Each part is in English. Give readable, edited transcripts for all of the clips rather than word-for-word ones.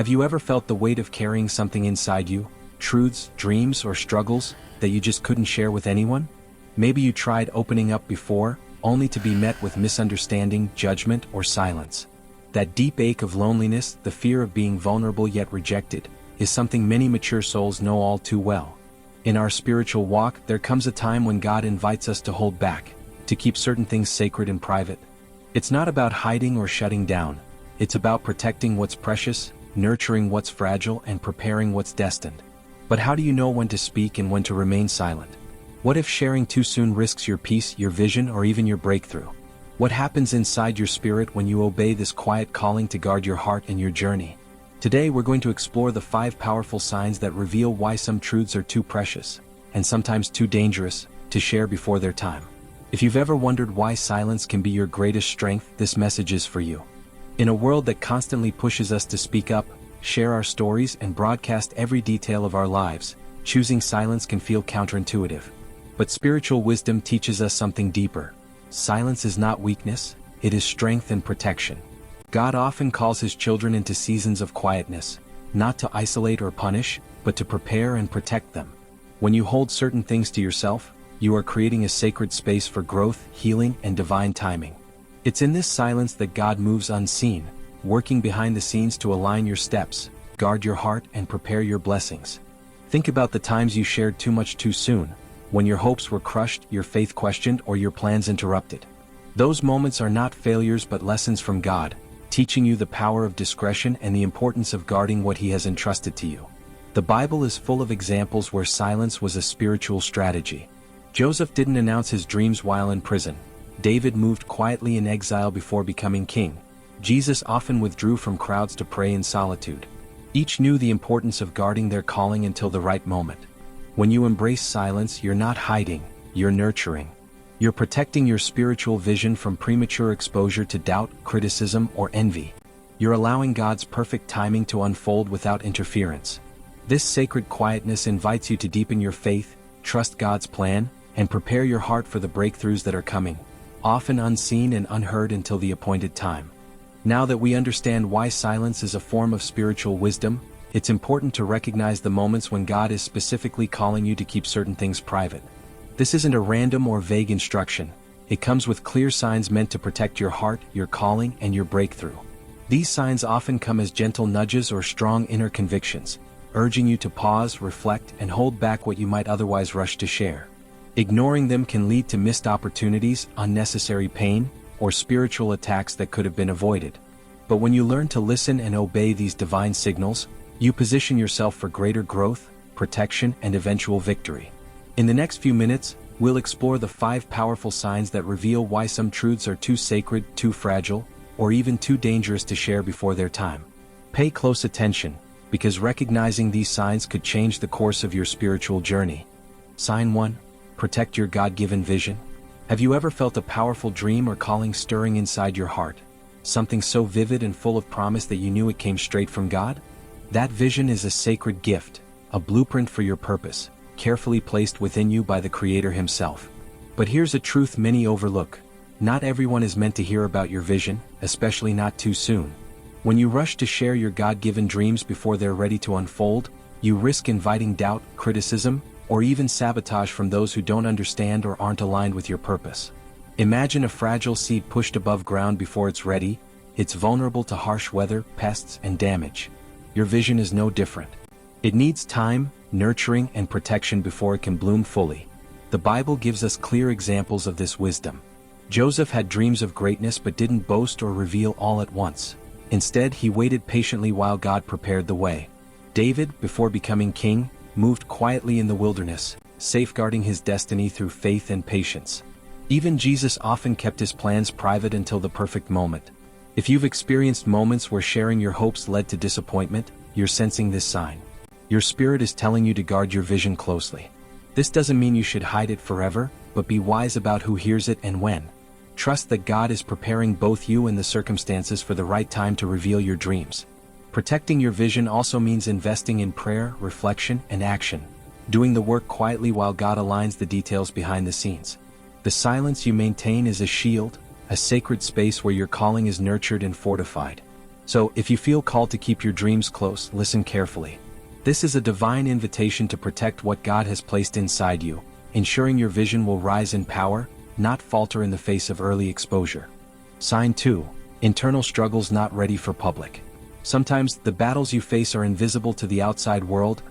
Have you ever felt the weight of carrying something inside you, truths, dreams, or struggles that you just couldn't share with anyone? Maybe you tried opening up before, only to be met with misunderstanding, judgment, or silence. That deep ache of loneliness, the fear of being vulnerable yet rejected, is something many mature souls know all too well. In our spiritual walk, there comes a time when God invites us to hold back, to keep certain things sacred and private. It's not about hiding or shutting down. It's about protecting what's precious, nurturing what's fragile, and preparing what's destined. But how do you know when to speak and when to remain silent? What if sharing too soon risks your peace, your vision, or even your breakthrough? What happens inside your spirit when you obey this quiet calling to guard your heart and your journey? Today we're going to explore the 5 powerful signs that reveal why some truths are too precious, and sometimes too dangerous, to share before their time. If you've ever wondered why silence can be your greatest strength, this message is for you. In a world that constantly pushes us to speak up, share our stories, and broadcast every detail of our lives, choosing silence can feel counterintuitive. But spiritual wisdom teaches us something deeper. Silence is not weakness, it is strength and protection. God often calls his children into seasons of quietness, not to isolate or punish, but to prepare and protect them. When you hold certain things to yourself, you are creating a sacred space for growth, healing, and divine timing. It's in this silence that God moves unseen, working behind the scenes to align your steps, guard your heart, and prepare your blessings. Think about the times you shared too much too soon, when your hopes were crushed, your faith questioned, or your plans interrupted. Those moments are not failures but lessons from God, teaching you the power of discretion and the importance of guarding what he has entrusted to you. The Bible is full of examples where silence was a spiritual strategy. Joseph didn't announce his dreams while in prison. David moved quietly in exile before becoming king. Jesus often withdrew from crowds to pray in solitude. Each knew the importance of guarding their calling until the right moment. When you embrace silence, you're not hiding, you're nurturing. You're protecting your spiritual vision from premature exposure to doubt, criticism, or envy. You're allowing God's perfect timing to unfold without interference. This sacred quietness invites you to deepen your faith, trust God's plan, and prepare your heart for the breakthroughs that are coming, often unseen and unheard until the appointed time. Now that we understand why silence is a form of spiritual wisdom, it's important to recognize the moments when God is specifically calling you to keep certain things private. This isn't a random or vague instruction. It comes with clear signs meant to protect your heart, your calling, and your breakthrough. These signs often come as gentle nudges or strong inner convictions, urging you to pause, reflect, and hold back what you might otherwise rush to share. Ignoring them can lead to missed opportunities, unnecessary pain, or spiritual attacks that could have been avoided. But when you learn to listen and obey these divine signals, you position yourself for greater growth, protection, and eventual victory. In the next few minutes, we'll explore the 5 powerful signs that reveal why some truths are too sacred, too fragile, or even too dangerous to share before their time. Pay close attention, because recognizing these signs could change the course of your spiritual journey. Sign 1. Protect your God-given vision. Have you ever felt a powerful dream or calling stirring inside your heart? Something so vivid and full of promise that you knew it came straight from God? That vision is a sacred gift, a blueprint for your purpose, carefully placed within you by the Creator himself. But here's a truth many overlook. Not everyone is meant to hear about your vision, especially not too soon. When you rush to share your God-given dreams before they're ready to unfold, you risk inviting doubt, criticism, or even sabotage from those who don't understand or aren't aligned with your purpose. Imagine a fragile seed pushed above ground before it's ready. It's vulnerable to harsh weather, pests, and damage. Your vision is no different. It needs time, nurturing, and protection before it can bloom fully. The Bible gives us clear examples of this wisdom. Joseph had dreams of greatness but didn't boast or reveal all at once. Instead, he waited patiently while God prepared the way. David, before becoming king, moved quietly in the wilderness, safeguarding his destiny through faith and patience. Even Jesus often kept his plans private until the perfect moment. If you've experienced moments where sharing your hopes led to disappointment, you're sensing this sign. Your spirit is telling you to guard your vision closely. This doesn't mean you should hide it forever, but be wise about who hears it and when. Trust that God is preparing both you and the circumstances for the right time to reveal your dreams. Protecting your vision also means investing in prayer, reflection, and action, doing the work quietly while God aligns the details behind the scenes. The silence you maintain is a shield, a sacred space where your calling is nurtured and fortified. So, if you feel called to keep your dreams close, listen carefully. This is a divine invitation to protect what God has placed inside you, ensuring your vision will rise in power, not falter in the face of early exposure. Sign 2. Internal struggles not ready for public. Sometimes, the battles you face are invisible to the outside world,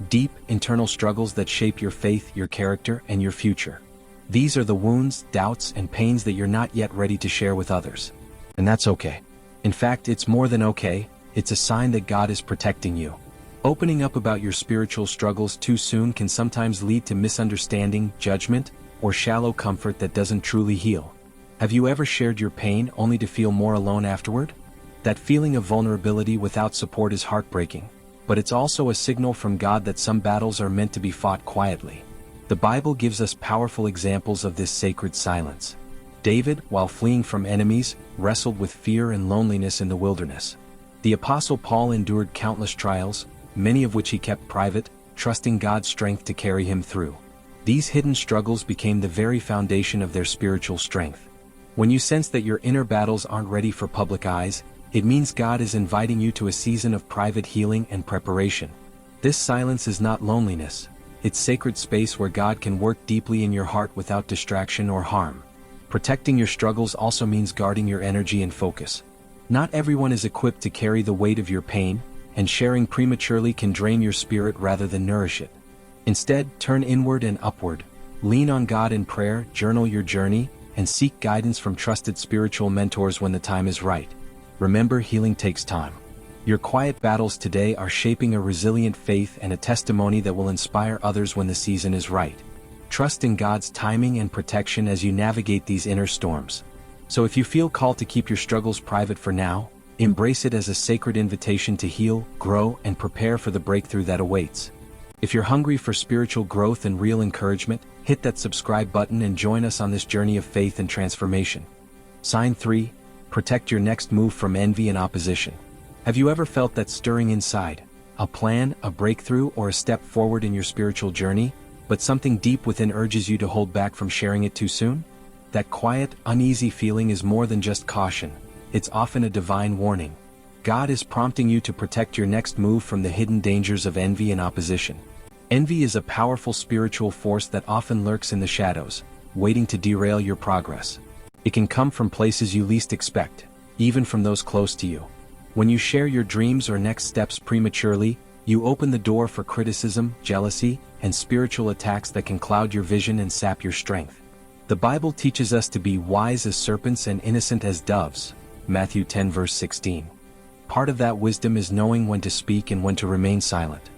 deep, internal struggles that shape your faith, your character, and your future. These are the wounds, doubts, and pains that you're not yet ready to share with others. And that's okay. In fact, it's more than okay, it's a sign that God is protecting you. Opening up about your spiritual struggles too soon can sometimes lead to misunderstanding, judgment, or shallow comfort that doesn't truly heal. Have you ever shared your pain only to feel more alone afterward? That feeling of vulnerability without support is heartbreaking, but it's also a signal from God that some battles are meant to be fought quietly. The Bible gives us powerful examples of this sacred silence. David, while fleeing from enemies, wrestled with fear and loneliness in the wilderness. The Apostle Paul endured countless trials, many of which he kept private, trusting God's strength to carry him through. These hidden struggles became the very foundation of their spiritual strength. When you sense that your inner battles aren't ready for public eyes, it means God is inviting you to a season of private healing and preparation. This silence is not loneliness. It's sacred space where God can work deeply in your heart without distraction or harm. Protecting your struggles also means guarding your energy and focus. Not everyone is equipped to carry the weight of your pain, and sharing prematurely can drain your spirit rather than nourish it. Instead, turn inward and upward. Lean on God in prayer, journal your journey, and seek guidance from trusted spiritual mentors when the time is right. Remember, healing takes time. Your quiet battles today are shaping a resilient faith and a testimony that will inspire others when the season is right. Trust in God's timing and protection as you navigate these inner storms. So if you feel called to keep your struggles private for now, embrace it as a sacred invitation to heal, grow, and prepare for the breakthrough that awaits. If you're hungry for spiritual growth and real encouragement, hit that subscribe button and join us on this journey of faith and transformation. Sign 3. Protect your next move from envy and opposition. Have you ever felt that stirring inside? A plan, a breakthrough, or a step forward in your spiritual journey, but something deep within urges you to hold back from sharing it too soon? That quiet, uneasy feeling is more than just caution. It's often a divine warning. God is prompting you to protect your next move from the hidden dangers of envy and opposition. Envy is a powerful spiritual force that often lurks in the shadows, waiting to derail your progress. It can come from places you least expect, even from those close to you. When you share your dreams or next steps prematurely, you open the door for criticism, jealousy, and spiritual attacks that can cloud your vision and sap your strength. The Bible teaches us to be wise as serpents and innocent as doves. Matthew 10 verse 16. Part of that wisdom is knowing when to speak and when to remain silent.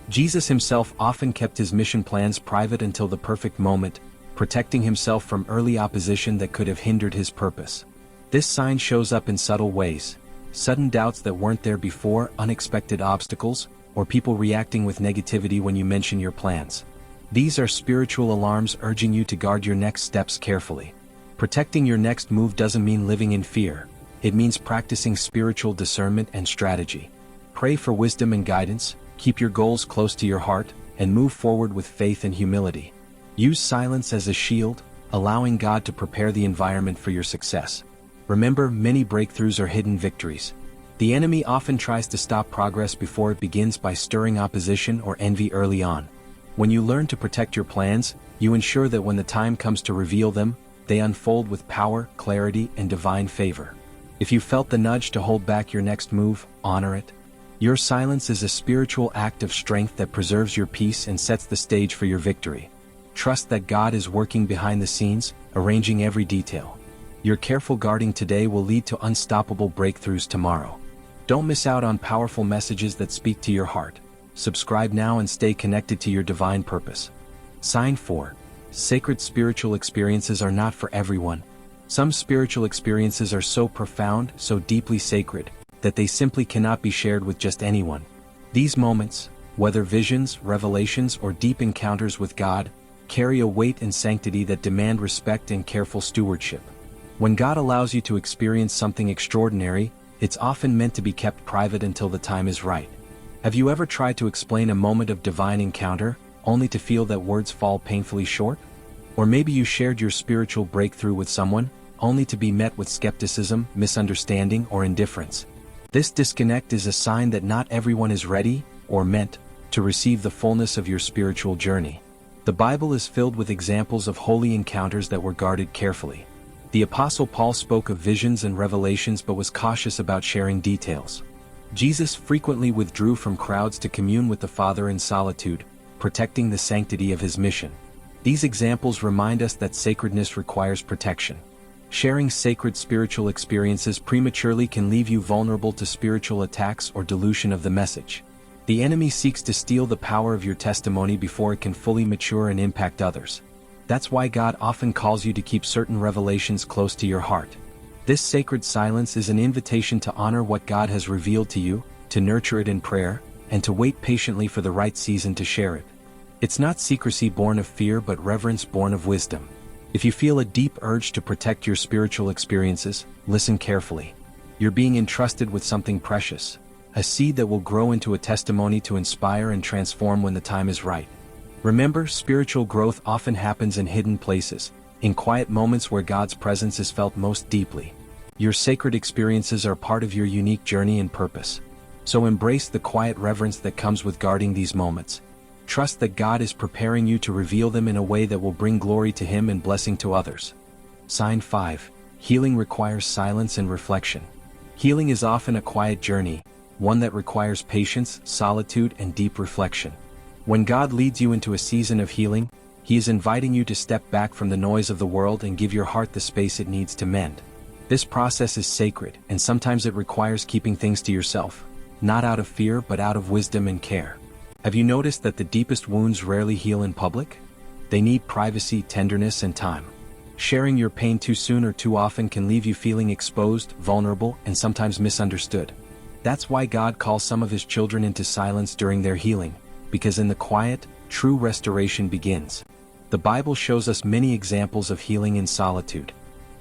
Jesus himself often kept his mission plans private until the perfect moment, protecting himself from early opposition that could have hindered his purpose. This sign shows up in subtle ways: sudden doubts that weren't there before, unexpected obstacles, or people reacting with negativity when you mention your plans. These are spiritual alarms urging you to guard your next steps carefully. Protecting your next move doesn't mean living in fear. It means practicing spiritual discernment and strategy. Pray for wisdom and guidance, keep your goals close to your heart, and move forward with faith and humility. Use silence as a shield, allowing God to prepare the environment for your success. Remember, many breakthroughs are hidden victories. The enemy often tries to stop progress before it begins by stirring opposition or envy early on. When you learn to protect your plans, you ensure that when the time comes to reveal them, they unfold with power, clarity, and divine favor. If you felt the nudge to hold back your next move, honor it. Your silence is a spiritual act of strength that preserves your peace and sets the stage for your victory. Trust that God is working behind the scenes, arranging every detail. Your careful guarding today will lead to unstoppable breakthroughs tomorrow. Don't miss out on powerful messages that speak to your heart. Subscribe now and stay connected to your divine purpose. Sign 4. Sacred spiritual experiences are not for everyone. Some spiritual experiences are so profound, so deeply sacred, that they simply cannot be shared with just anyone. These moments, whether visions, revelations, or deep encounters with God, carry a weight and sanctity that demand respect and careful stewardship. When God allows you to experience something extraordinary, it's often meant to be kept private until the time is right. Have you ever tried to explain a moment of divine encounter, only to feel that words fall painfully short? Or maybe you shared your spiritual breakthrough with someone, only to be met with skepticism, misunderstanding, or indifference. This disconnect is a sign that not everyone is ready, or meant, to receive the fullness of your spiritual journey. The Bible is filled with examples of holy encounters that were guarded carefully. The Apostle Paul spoke of visions and revelations but was cautious about sharing details. Jesus frequently withdrew from crowds to commune with the Father in solitude, protecting the sanctity of his mission. These examples remind us that sacredness requires protection. Sharing sacred spiritual experiences prematurely can leave you vulnerable to spiritual attacks or dilution of the message. The enemy seeks to steal the power of your testimony before it can fully mature and impact others. That's why God often calls you to keep certain revelations close to your heart. This sacred silence is an invitation to honor what God has revealed to you, to nurture it in prayer, and to wait patiently for the right season to share it. It's not secrecy born of fear but reverence born of wisdom. If you feel a deep urge to protect your spiritual experiences, listen carefully. You're being entrusted with something precious, a seed that will grow into a testimony to inspire and transform when the time is right. Remember, spiritual growth often happens in hidden places, in quiet moments where God's presence is felt most deeply. Your sacred experiences are part of your unique journey and purpose. So embrace the quiet reverence that comes with guarding these moments. Trust that God is preparing you to reveal them in a way that will bring glory to Him and blessing to others. Sign 5. Healing requires silence and reflection. Healing is often a quiet journey, one that requires patience, solitude, and deep reflection. When God leads you into a season of healing, He is inviting you to step back from the noise of the world and give your heart the space it needs to mend. This process is sacred, and sometimes it requires keeping things to yourself, not out of fear but out of wisdom and care. Have you noticed that the deepest wounds rarely heal in public? They need privacy, tenderness, and time. Sharing your pain too soon or too often can leave you feeling exposed, vulnerable, and sometimes misunderstood. That's why God calls some of His children into silence during their healing, because in the quiet, true restoration begins. The Bible shows us many examples of healing in solitude.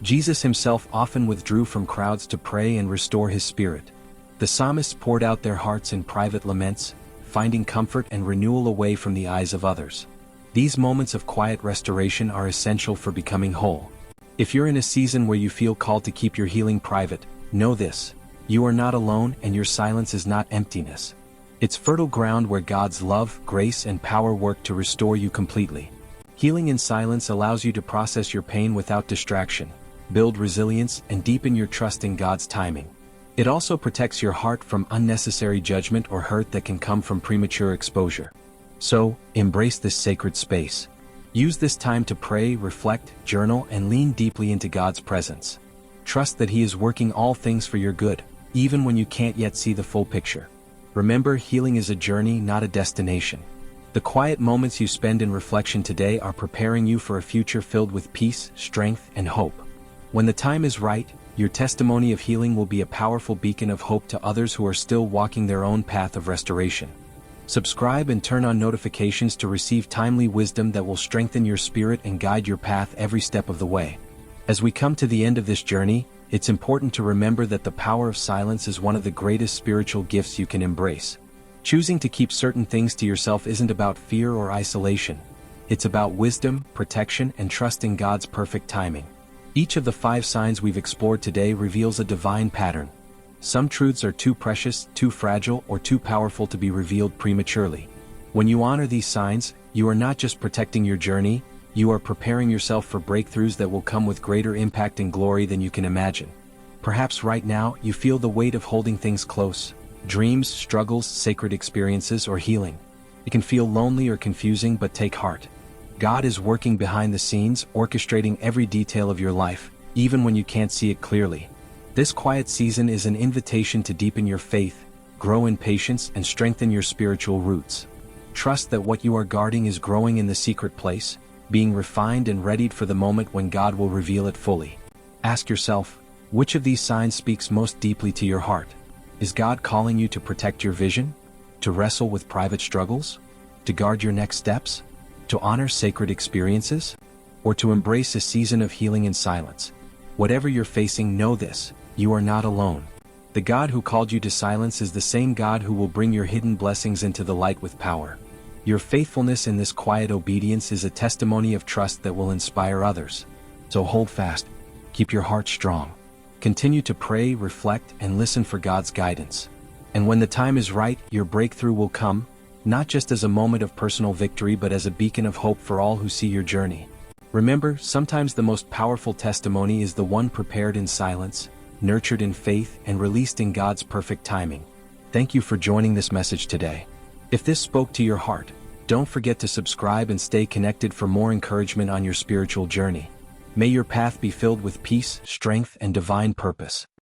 Jesus Himself often withdrew from crowds to pray and restore His spirit. The psalmists poured out their hearts in private laments, finding comfort and renewal away from the eyes of others. These moments of quiet restoration are essential for becoming whole. If you're in a season where you feel called to keep your healing private, know this: you are not alone, and your silence is not emptiness. It's fertile ground where God's love, grace, and power work to restore you completely. Healing in silence allows you to process your pain without distraction, build resilience, and deepen your trust in God's timing. It also protects your heart from unnecessary judgment or hurt that can come from premature exposure. So, embrace this sacred space. Use this time to pray, reflect, journal, and lean deeply into God's presence. Trust that He is working all things for your good, even when you can't yet see the full picture. Remember, healing is a journey, not a destination. The quiet moments you spend in reflection today are preparing you for a future filled with peace, strength, and hope. When the time is right, your testimony of healing will be a powerful beacon of hope to others who are still walking their own path of restoration. Subscribe and turn on notifications to receive timely wisdom that will strengthen your spirit and guide your path every step of the way. As we come to the end of this journey, it's important to remember that the power of silence is one of the greatest spiritual gifts you can embrace. Choosing to keep certain things to yourself isn't about fear or isolation. It's about wisdom, protection, and trusting God's perfect timing. Each of the 5 signs we've explored today reveals a divine pattern. Some truths are too precious, too fragile, or too powerful to be revealed prematurely. When you honor these signs, you are not just protecting your journey, you are preparing yourself for breakthroughs that will come with greater impact and glory than you can imagine. Perhaps right now, you feel the weight of holding things close: dreams, struggles, sacred experiences, or healing. It can feel lonely or confusing, but take heart. God is working behind the scenes, orchestrating every detail of your life, even when you can't see it clearly. This quiet season is an invitation to deepen your faith, grow in patience, and strengthen your spiritual roots. Trust that what you are guarding is growing in the secret place, being refined and readied for the moment when God will reveal it fully. Ask yourself, which of these signs speaks most deeply to your heart? Is God calling you to protect your vision? To wrestle with private struggles? To guard your next steps? To honor sacred experiences? Or to embrace a season of healing in silence? Whatever you're facing, know this: you are not alone. The God who called you to silence is the same God who will bring your hidden blessings into the light with power. Your faithfulness in this quiet obedience is a testimony of trust that will inspire others. So hold fast, keep your heart strong, Continue to pray, reflect, and listen for God's guidance. And when the time is right, your breakthrough will come, not just as a moment of personal victory but as a beacon of hope for all who see your journey. Remember, sometimes the most powerful testimony is the one prepared in silence, nurtured in faith, and released in God's perfect timing. Thank you for joining this message today. If this spoke to your heart, don't forget to subscribe and stay connected for more encouragement on your spiritual journey. May your path be filled with peace, strength, and divine purpose.